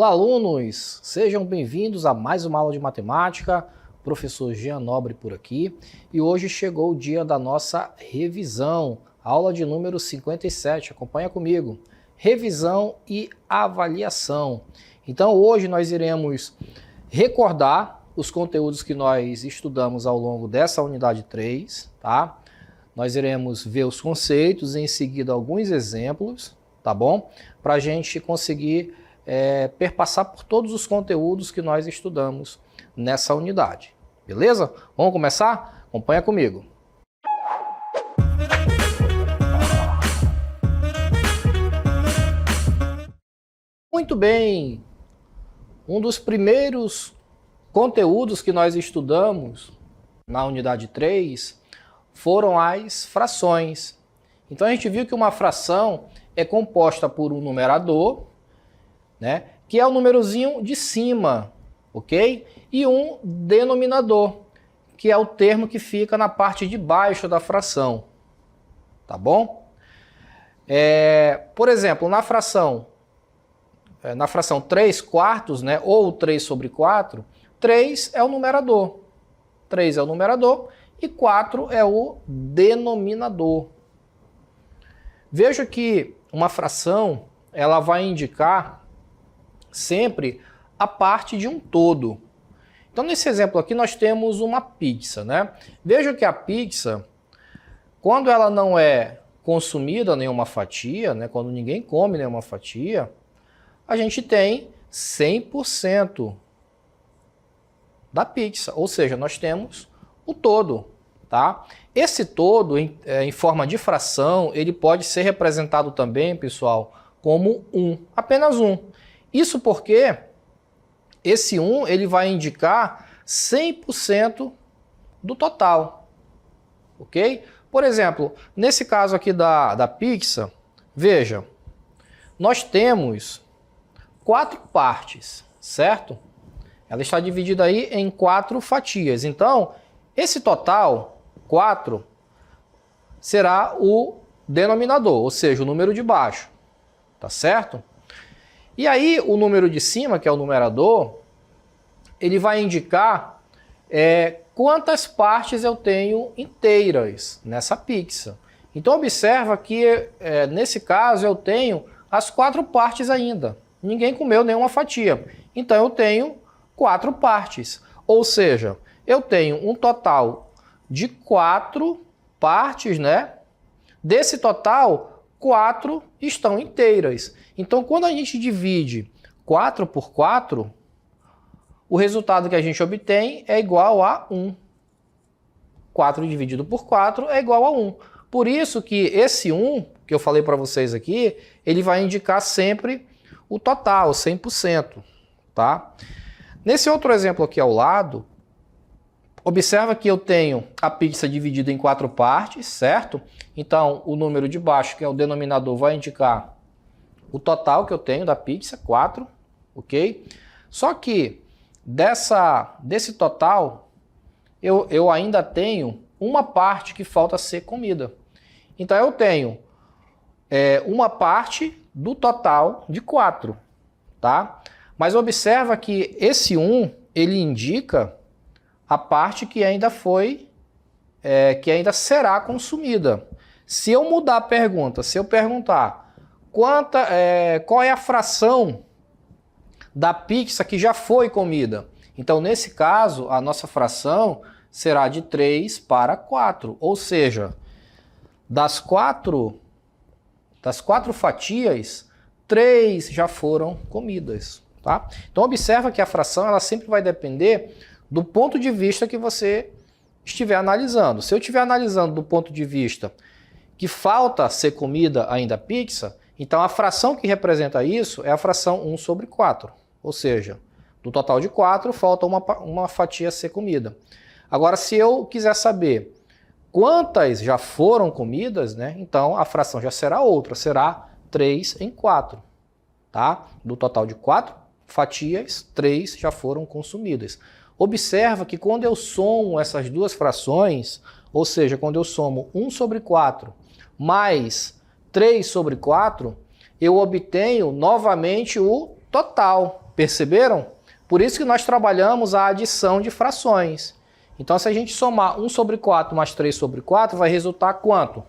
Olá, alunos! Sejam bem-vindos a mais uma aula de matemática. Professor Jean Nobre por aqui. E hoje chegou o dia da nossa revisão, aula de número 57. Acompanha comigo. Revisão e avaliação. Então, hoje nós iremos recordar os conteúdos que nós estudamos ao longo dessa unidade 3, tá? Nós iremos ver os conceitos e em seguida alguns exemplos, tá bom? Para a gente conseguir perpassar por todos os conteúdos que nós estudamos nessa unidade. Beleza? Vamos começar? Acompanha comigo. Muito bem! Um dos primeiros conteúdos que nós estudamos na unidade 3 foram as frações. Então a gente viu que uma fração é composta por um numerador, né, que é o númerozinho de cima, ok? E um denominador, que é o termo que fica na parte de baixo da fração, tá bom? Por exemplo, na fração 3 quartos, né, ou 3 sobre 4, 3 é o numerador. 3 é o numerador e 4 é o denominador. Veja que uma fração ela vai indicar sempre a parte de um todo. Então, nesse exemplo aqui, nós temos uma pizza, né? Veja que a pizza, quando ela não é consumida nenhuma fatia, né? Quando ninguém come nenhuma fatia, a gente tem 100% da pizza. Ou seja, nós temos o todo, tá? Esse todo, em forma de fração, ele pode ser representado também, pessoal, como 1, apenas 1. Isso porque esse 1 ele vai indicar 100% do total, ok? Por exemplo, nesse caso aqui da pizza, veja, nós temos 4 partes, certo? Ela está dividida aí em 4 fatias. Então, esse total, 4, será o denominador, ou seja, o número de baixo, tá certo? E aí, o número de cima, que é o numerador, ele vai indicar quantas partes eu tenho inteiras nessa pizza. Então, observa que, nesse caso, eu tenho as 4 partes ainda. Ninguém comeu nenhuma fatia. Então, eu tenho 4 partes. Ou seja, eu tenho um total de 4 partes, né? Desse total, 4 estão inteiras. Então, quando a gente divide 4 por 4, o resultado que a gente obtém é igual a 1. 4 dividido por 4 é igual a 1. Por isso que esse 1, que eu falei para vocês aqui, ele vai indicar sempre o total, 100%. Tá? Nesse outro exemplo aqui ao lado, observa que eu tenho a pizza dividida em 4 partes, certo? Então, o número de baixo, que é o denominador, vai indicar o total que eu tenho da pizza, 4, ok? Só que desse total, eu ainda tenho uma parte que falta ser comida. Então, eu tenho uma parte do total de 4, tá? Mas observa que esse 1, ele indica a parte que ainda será consumida. Se eu mudar a pergunta, se eu perguntar qual é a fração da pizza que já foi comida, então nesse caso a nossa fração será de 3 para 4, ou seja, das quatro fatias, 3 já foram comidas, tá? Então observa que a fração ela sempre vai depender do ponto de vista que você estiver analisando. Se eu estiver analisando do ponto de vista que falta ser comida ainda a pizza, então a fração que representa isso é a fração 1 sobre 4. Ou seja, do total de 4, falta uma fatia a ser comida. Agora, se eu quiser saber quantas já foram comidas, né, então a fração já será outra, será 3 em 4. Tá? Do total de 4 fatias, 3 já foram consumidas. Observa que quando eu somo essas duas frações, ou seja, quando eu somo 1 sobre 4 mais 3 sobre 4, eu obtenho novamente o total. Perceberam? Por isso que nós trabalhamos a adição de frações. Então, se a gente somar 1 sobre 4 mais 3 sobre 4, vai resultar quanto?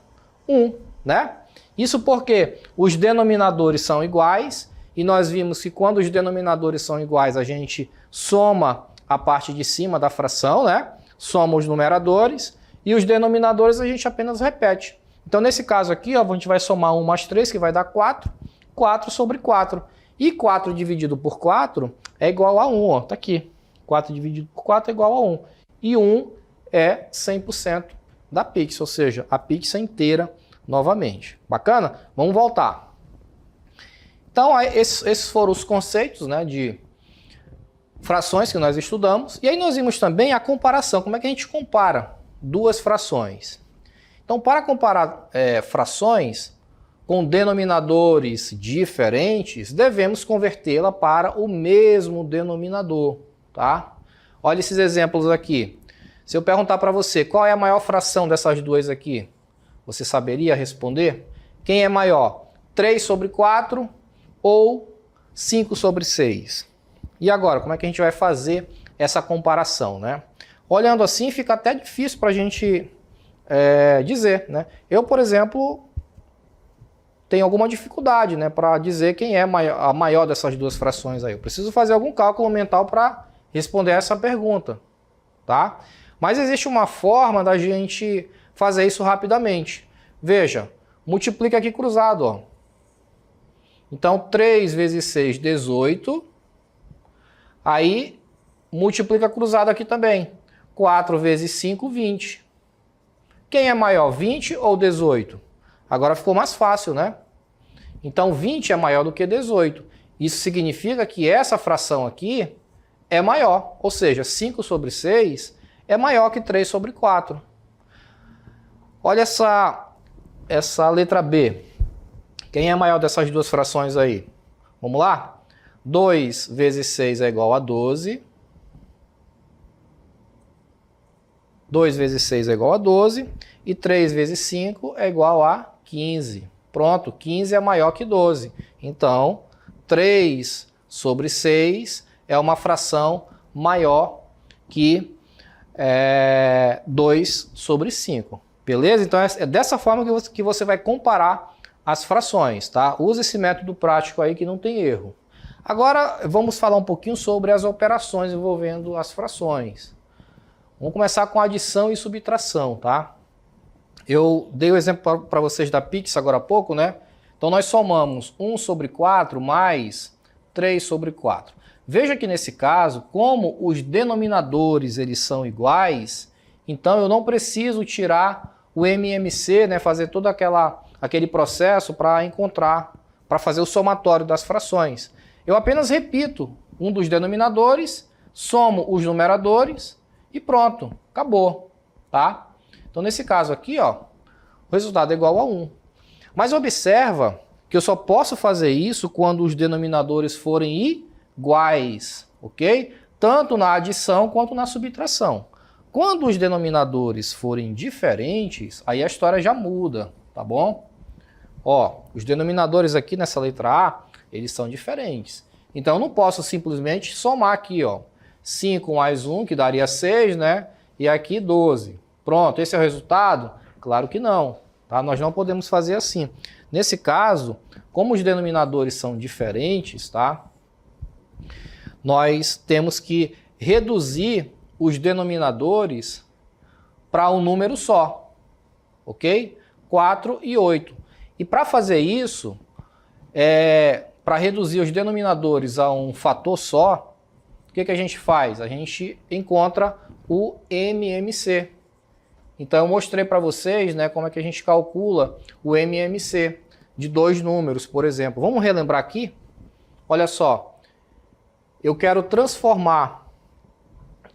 1, né? Isso porque os denominadores são iguais, e nós vimos que quando os denominadores são iguais, a gente soma a parte de cima da fração, né? Soma os numeradores, e os denominadores a gente apenas repete. Então, nesse caso aqui, ó, a gente vai somar 1 mais 3, que vai dar 4, 4 sobre 4. E 4 dividido por 4 é igual a 1, ó, tá aqui. 4 dividido por 4 é igual a 1. E 1 é 100% da pix, ou seja, a pix inteira novamente. Bacana? Vamos voltar. Então, esses foram os conceitos, né, de frações que nós estudamos. E aí nós vimos também a comparação. Como é que a gente compara duas frações? Então, para comparar frações com denominadores diferentes, devemos convertê-la para o mesmo denominador, tá? Olha esses exemplos aqui. Se eu perguntar para você qual é a maior fração dessas duas aqui, você saberia responder? Quem é maior? 3 sobre 4 ou 5 sobre 6? E agora, como é que a gente vai fazer essa comparação, né? Olhando assim, fica até difícil para a gente dizer, né? Eu, por exemplo, tenho alguma dificuldade, né, para dizer quem é a maior dessas duas frações aí. Eu preciso fazer algum cálculo mental para responder essa pergunta, tá? Mas existe uma forma da gente fazer isso rapidamente. Veja, multiplica aqui cruzado, ó. Então, 3 vezes 6, 18. Aí, multiplica cruzado aqui também. 4 vezes 5, 20. Quem é maior, 20 ou 18? Agora ficou mais fácil, né? Então, 20 é maior do que 18. Isso significa que essa fração aqui é maior. Ou seja, 5 sobre 6 é maior que 3 sobre 4. Olha essa letra B. Quem é maior dessas duas frações aí? Vamos lá? 2 vezes 6 é igual a 12. 2 vezes 6 é igual a 12. E 3 vezes 5 é igual a 15. Pronto, 15 é maior que 12. Então, 3 sobre 6 é uma fração maior que 2 sobre 5. Beleza? Então, é dessa forma que você vai comparar as frações, tá? Use esse método prático aí que não tem erro. Agora, vamos falar um pouquinho sobre as operações envolvendo as frações. Vamos começar com adição e subtração, tá? Eu dei o exemplo para vocês da pix agora há pouco, né? Então, nós somamos 1 sobre 4 mais 3 sobre 4. Veja que nesse caso, como os denominadores eles são iguais, então eu não preciso tirar o MMC, né? Fazer todo aquele processo para encontrar, para fazer o somatório das frações. Eu apenas repito um dos denominadores, somo os numeradores e pronto, acabou, tá? Então, nesse caso aqui, ó, o resultado é igual a 1. Mas observa que eu só posso fazer isso quando os denominadores forem iguais, ok? Tanto na adição quanto na subtração. Quando os denominadores forem diferentes, aí a história já muda, tá bom? Ó, os denominadores aqui nessa letra A, eles são diferentes. Então, eu não posso simplesmente somar aqui, ó, 5 mais 1, que daria 6, né? E aqui 12. Pronto, esse é o resultado? Claro que não, tá? Nós não podemos fazer assim. Nesse caso, como os denominadores são diferentes, tá? Nós temos que reduzir os denominadores para um número só, ok? 4 e 8. E para fazer isso, para reduzir os denominadores a um fator só, o que a gente faz? A gente encontra o MMC. Então eu mostrei para vocês, né, como é que a gente calcula o MMC de dois números, por exemplo. Vamos relembrar aqui? Olha só, eu quero transformar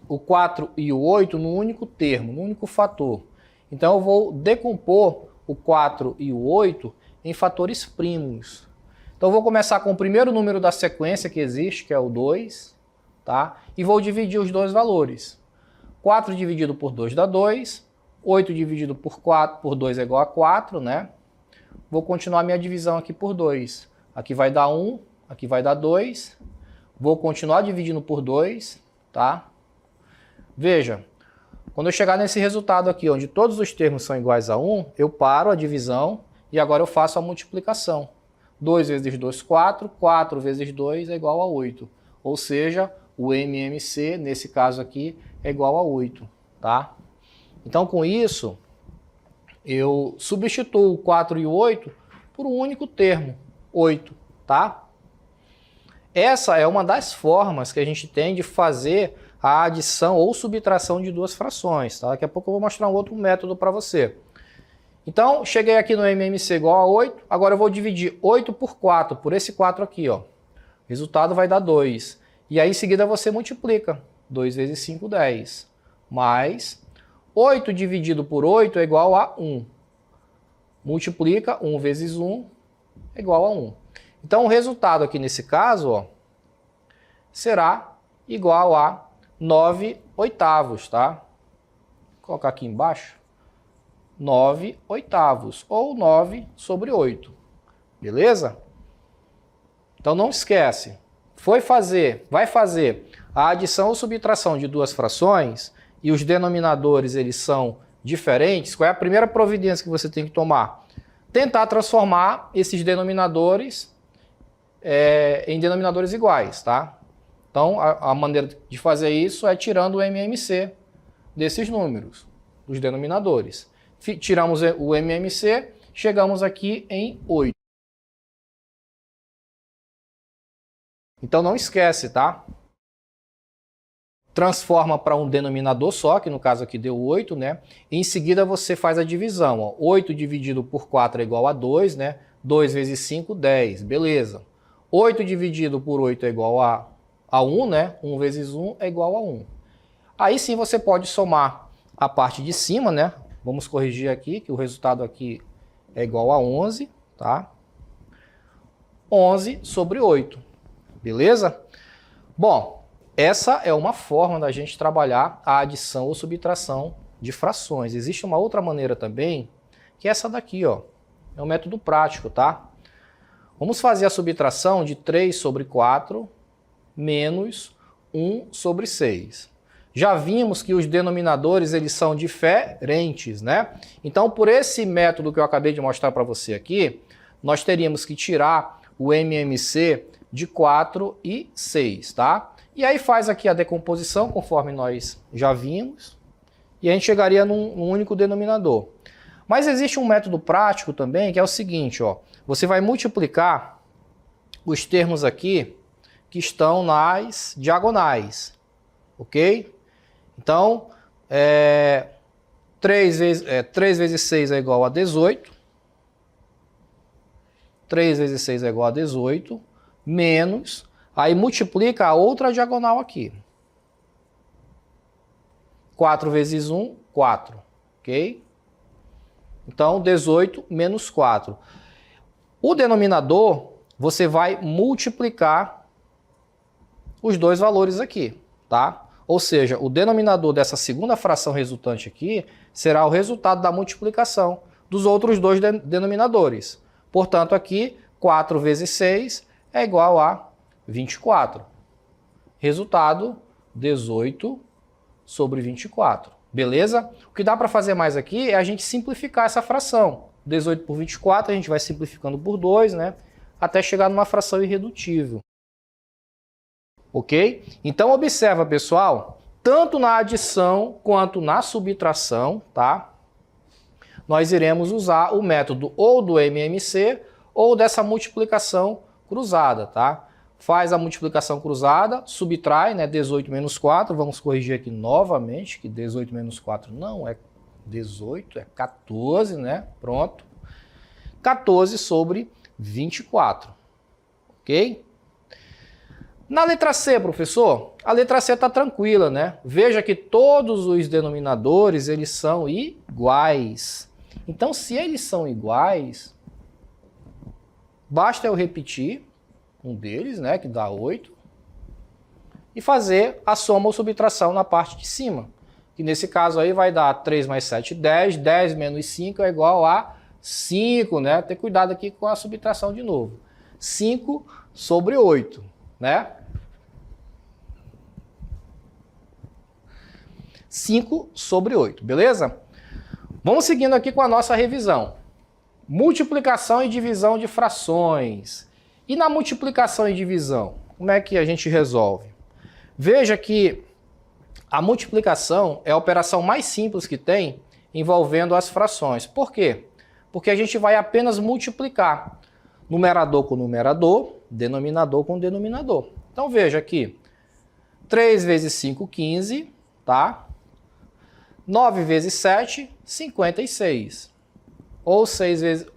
o 4 e o 8 num único termo, num único fator. Então eu vou decompor o 4 e o 8 em fatores primos. Então eu vou começar com o primeiro número da sequência que existe, que é o 2, tá? E vou dividir os dois valores. 4 dividido por 2 dá 2, 8 dividido por 2 é igual a 4, né? Vou continuar minha divisão aqui por 2. Aqui vai dar 1, aqui vai dar 2. Vou continuar dividindo por 2, tá? Veja, quando eu chegar nesse resultado aqui, onde todos os termos são iguais a 1, eu paro a divisão e agora eu faço a multiplicação. 2 vezes 2, 4. 4 vezes 2 é igual a 8. Ou seja, o MMC, nesse caso aqui, é igual a 8, tá? Então, com isso, eu substituo o 4 e o 8 por um único termo, 8, tá? Essa é uma das formas que a gente tem de fazer a adição ou subtração de duas frações, tá? Daqui a pouco eu vou mostrar um outro método para você. Então, cheguei aqui no MMC igual a 8, agora eu vou dividir 8 por 4, por esse 4 aqui, ó. O resultado vai dar 2. E aí, em seguida, você multiplica. 2 vezes 5, 10. Mais 8 dividido por 8 é igual a 1. Multiplica 1 vezes 1 é igual a 1. Então, o resultado aqui nesse caso, ó, será igual a 9 oitavos, tá? Vou colocar aqui embaixo. 9 oitavos, ou 9 sobre 8. Beleza? Então, não esquece. Vai fazer a adição ou subtração de duas frações e os denominadores eles são diferentes. Qual é a primeira providência que você tem que tomar? Tentar transformar esses denominadores em denominadores iguais, tá? Então, a maneira de fazer isso é tirando o MMC desses números, dos denominadores. Tiramos o MMC, chegamos aqui em 8. Então, não esquece, tá? Transforma para um denominador só, que no caso aqui deu 8, né? Em seguida, você faz a divisão, ó. 8 dividido por 4 é igual a 2, né? 2 vezes 5, 10, beleza. 8 dividido por 8 é igual a 1, né? 1 vezes 1 é igual a 1. Aí sim você pode somar a parte de cima, né? Vamos corrigir aqui, que o resultado aqui é igual a 11, tá? 11 sobre 8, beleza? Bom, essa é uma forma da gente trabalhar a adição ou subtração de frações. Existe uma outra maneira também, que é essa daqui, ó. É um método prático, tá? Vamos fazer a subtração de 3 sobre 4 menos 1 sobre 6. Já vimos que os denominadores eles são diferentes, né? Então, por esse método que eu acabei de mostrar para você aqui, nós teríamos que tirar o MMC de 4 e 6, tá? E aí faz aqui a decomposição, conforme nós já vimos, e a gente chegaria num único denominador. Mas existe um método prático também, que é o seguinte, ó. Você vai multiplicar os termos aqui que estão nas diagonais, ok? Então, 3 vezes 6 é igual a 18. 3 vezes 6 é igual a 18, menos, aí multiplica a outra diagonal aqui. 4 vezes 1, 4, ok? Então, 18 menos 4. O denominador, você vai multiplicar os dois valores aqui, tá? Ou seja, o denominador dessa segunda fração resultante aqui será o resultado da multiplicação dos outros dois denominadores. Portanto, aqui, 4 vezes 6 é igual a 24. Resultado, 18 sobre 24. Beleza? O que dá para fazer mais aqui é a gente simplificar essa fração. 18 por 24, a gente vai simplificando por 2, né? Até chegar numa fração irredutível. Ok? Então, observa, pessoal, tanto na adição quanto na subtração, tá? Nós iremos usar o método ou do MMC ou dessa multiplicação cruzada, tá? Faz a multiplicação cruzada, subtrai, né? 18 menos 4, vamos corrigir aqui novamente, que 18 menos 4 não é 18, é 14, né? Pronto. 14 sobre 24, ok? Na letra C, professor, a letra C está tranquila, né? Veja que todos os denominadores, eles são iguais. Então, se eles são iguais, basta eu repetir um deles, né, que dá 8, e fazer a soma ou subtração na parte de cima. Que nesse caso aí vai dar 3 mais 7, 10. 10 menos 5 é igual a 5, né? Ter cuidado aqui com a subtração de novo. 5 sobre 8, né? 5 sobre 8, beleza? Vamos seguindo aqui com a nossa revisão. Multiplicação e divisão de frações. E na multiplicação e divisão, como é que a gente resolve? Veja que a multiplicação é a operação mais simples que tem envolvendo as frações. Por quê? Porque a gente vai apenas multiplicar numerador com numerador, denominador com denominador. Então veja aqui, 3 vezes 5, 15, tá? 9 vezes 7, 56. Ou 6 vezes,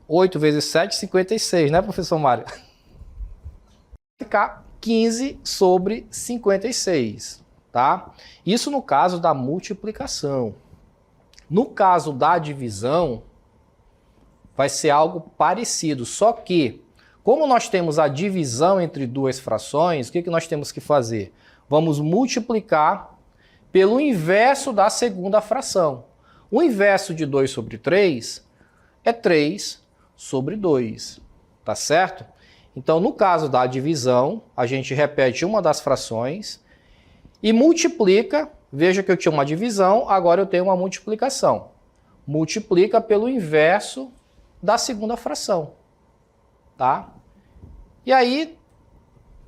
8 vezes 7, 56, né, professor Mário? Vai ficar 15 sobre 56, tá? Isso no caso da multiplicação. No caso da divisão, vai ser algo parecido, só que, como nós temos a divisão entre duas frações, o que nós temos que fazer? Vamos multiplicar pelo inverso da segunda fração. O inverso de 2 sobre 3 é 3 sobre 2, tá certo? Então, no caso da divisão, a gente repete uma das frações e multiplica. Veja que eu tinha uma divisão, agora eu tenho uma multiplicação. Multiplica pelo inverso da segunda fração, tá? E aí,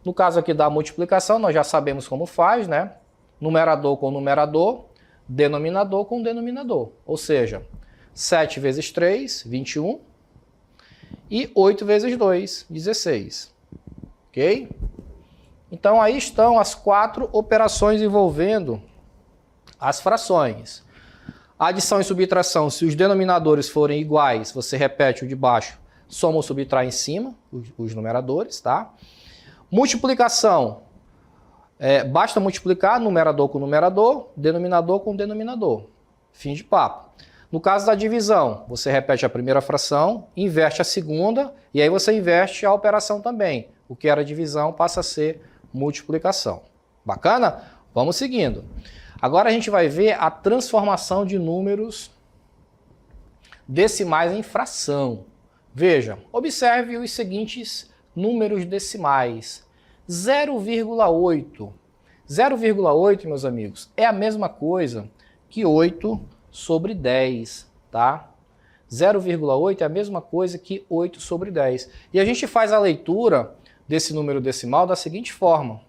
no caso aqui da multiplicação, nós já sabemos como faz, né? Numerador com numerador, denominador com denominador. Ou seja, 7 vezes 3, 21. E 8 vezes 2, 16. Ok? Então aí estão as 4 operações envolvendo as frações. Adição e subtração, se os denominadores forem iguais, você repete o de baixo, soma ou subtrai em cima, os numeradores, tá? Multiplicação, basta multiplicar numerador com numerador, denominador com denominador. Fim de papo. No caso da divisão, você repete a primeira fração, inverte a segunda, e aí você inverte a operação também. O que era divisão passa a ser multiplicação. Bacana? Vamos seguindo. Agora a gente vai ver a transformação de números decimais em fração. Veja, observe os seguintes números decimais. 0,8. 0,8, meus amigos, é a mesma coisa que 8 sobre 10, tá? 0,8 é a mesma coisa que 8 sobre 10. E a gente faz a leitura desse número decimal da seguinte forma.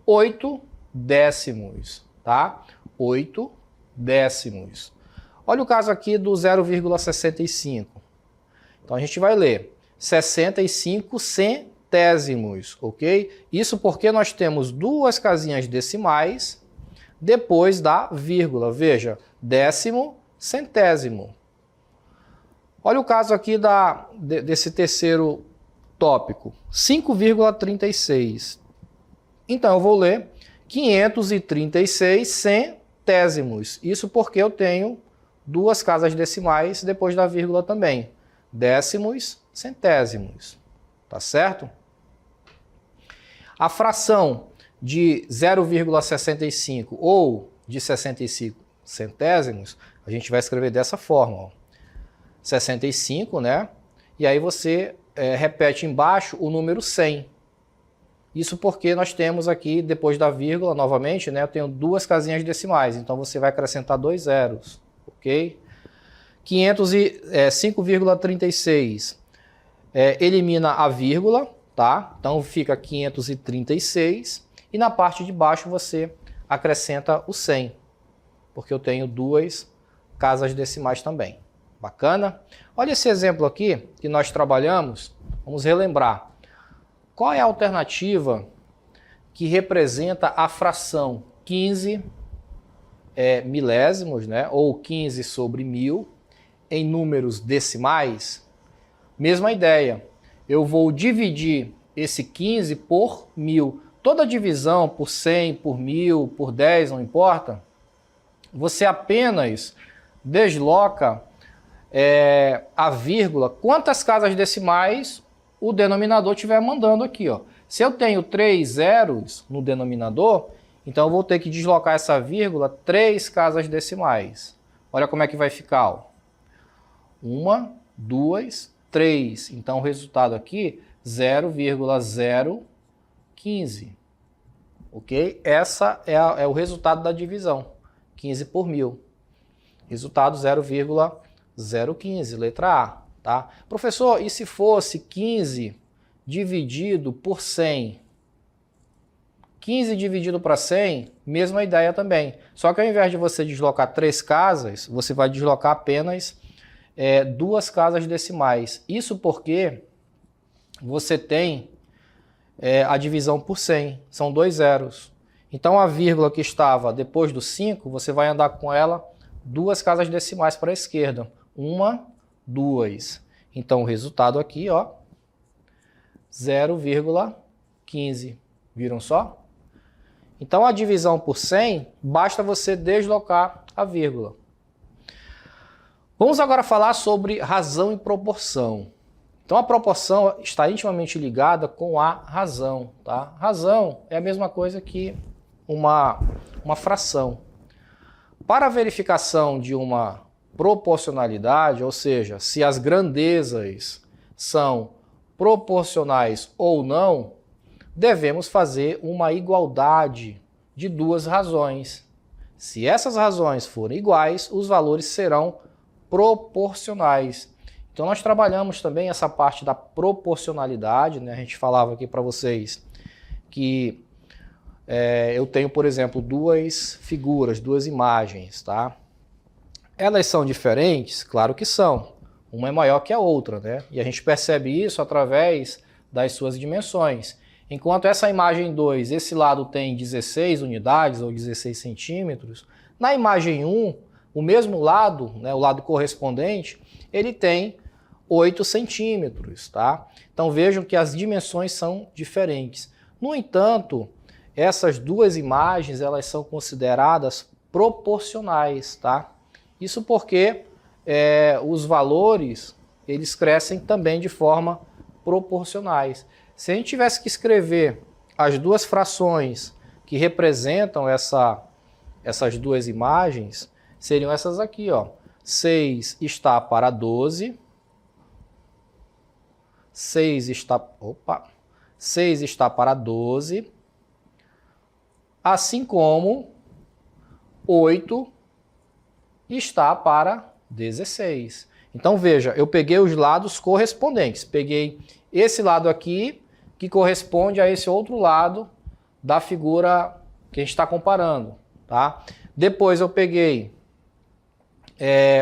8 décimos, tá? 8 décimos. Olha o caso aqui do 0,65. Então a gente vai ler 65 centésimos, ok? Isso porque nós temos duas casinhas decimais depois da vírgula. Veja, décimo, centésimo. Olha o caso aqui desse terceiro tópico, 5,36. Então eu vou ler 536 centésimos. Isso porque eu tenho duas casas decimais depois da vírgula também. Décimos, centésimos. Tá certo? A fração de 0,65 ou de 65 centésimos, a gente vai escrever dessa forma, ó. 65, né? E aí você repete embaixo o número 100. Isso porque nós temos aqui, depois da vírgula, novamente, né? Eu tenho duas casinhas decimais, então você vai acrescentar 2 zeros, ok? 5,36 elimina a vírgula, tá? Então fica 536 e na parte de baixo você acrescenta o 100, porque eu tenho duas casas decimais também. Bacana? Olha esse exemplo aqui que nós trabalhamos. Vamos relembrar. Qual é a alternativa que representa a fração 15 milésimos, né? Ou 15 sobre 1000 em números decimais? Mesma ideia. Eu vou dividir esse 15 por 1000. Toda divisão por 100, por 1000, por 10, não importa. Você apenas desloca a vírgula, quantas casas decimais o denominador estiver mandando aqui, ó. Se eu tenho 3 zeros no denominador, então eu vou ter que deslocar essa vírgula 3 casas decimais. Olha como é que vai ficar, ó. 1, 2, 3. Então o resultado aqui, 0,015. ok? Essa é o resultado da divisão, 15 por 1000. Resultado 0,015, letra A, tá? Professor, e se fosse 15 dividido por 100? 15 dividido para 100, mesma ideia também. Só que ao invés de você deslocar 3 casas, você vai deslocar apenas 2 casas decimais. Isso porque você tem a divisão por 100, são 2 zeros. Então a vírgula que estava depois do 5, você vai andar com ela 2 casas decimais para a esquerda. 1, 2. Então o resultado aqui, ó, 0,15. Viram só? Então a divisão por 100, basta você deslocar a vírgula. Vamos agora falar sobre razão e proporção. Então a proporção está intimamente ligada com a razão, tá? Razão é a mesma coisa que uma fração. Para a verificação de uma proporcionalidade, ou seja, se as grandezas são proporcionais ou não, devemos fazer uma igualdade de 2 razões. Se essas razões forem iguais, os valores serão proporcionais. Então nós trabalhamos também essa parte da proporcionalidade, né? A gente falava aqui para vocês que eu tenho, por exemplo, 2 figuras, 2 imagens, tá? Elas são diferentes? Claro que são. Uma é maior que a outra, né? E a gente percebe isso através das suas dimensões. Enquanto essa imagem 2, esse lado tem 16 unidades ou 16 centímetros, na imagem 1, o mesmo lado, né, o lado correspondente, ele tem 8 centímetros, tá? Então vejam que as dimensões são diferentes. No entanto, essas duas imagens, elas são consideradas proporcionais, tá? Isso porque os valores, eles crescem também de forma proporcionais. Se a gente tivesse que escrever as duas frações que representam essas duas imagens, seriam essas aqui, ó. 6 está para 12. 6 está para 12. Assim como 8 está para 16. Então veja, eu peguei os lados correspondentes. Peguei esse lado aqui, que corresponde a esse outro lado da figura que a gente está comparando, tá? Depois eu peguei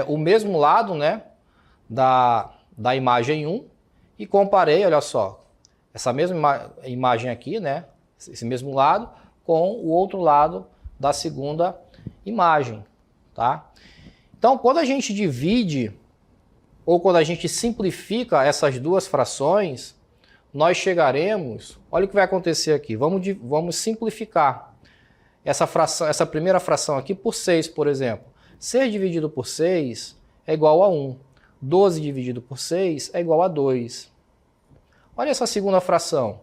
o mesmo lado, né, da imagem 1 e comparei, olha só, essa mesma imagem aqui, né, esse mesmo lado, com o outro lado da segunda imagem, tá? Então, quando a gente divide ou quando a gente simplifica essas duas frações, nós chegaremos, olha o que vai acontecer aqui, vamos simplificar essa primeira fração aqui por 6, por exemplo. 6 dividido por 6 é igual a 1. 12 dividido por 6 é igual a 2. Olha essa segunda fração.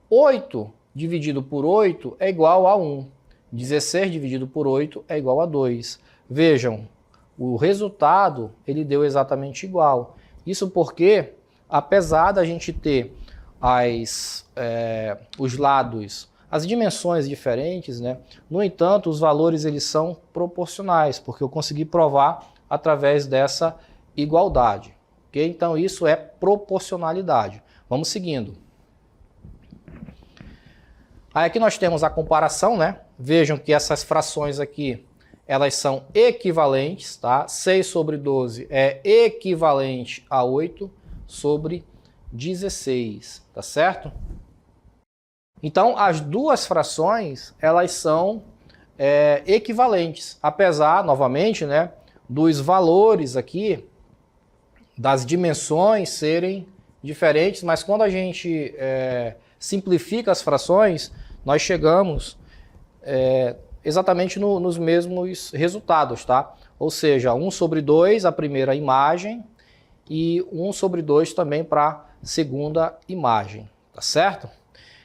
8 dividido por 8 é igual a 1. 16 dividido por 8 é igual a 2. Vejam, o resultado ele deu exatamente igual. Isso porque, apesar da gente ter os lados, as dimensões diferentes, né? No entanto, os valores eles são proporcionais, porque eu consegui provar através dessa igualdade. Okay? Então isso é proporcionalidade. Vamos seguindo. Aí aqui nós temos a comparação, né? Vejam que essas frações aqui, elas são equivalentes, tá? 6 sobre 12 é equivalente a 8 sobre 16, tá certo? Então, as duas frações, elas são equivalentes, apesar, novamente, né, dos valores aqui, das dimensões serem diferentes, mas quando a gente simplifica as frações, nós chegamos exatamente nos mesmos resultados, tá? Ou seja, 1 sobre 2 a primeira imagem e 1 sobre 2 também para a segunda imagem, tá certo?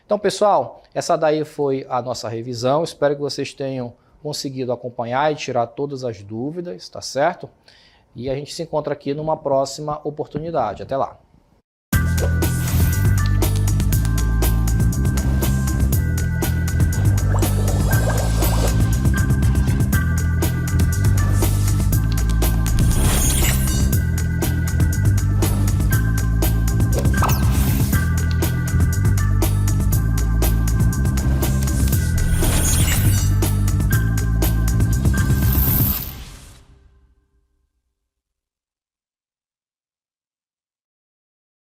Então, pessoal, essa daí foi a nossa revisão. Espero que vocês tenham conseguido acompanhar e tirar todas as dúvidas, tá certo? E a gente se encontra aqui numa próxima oportunidade. Até lá!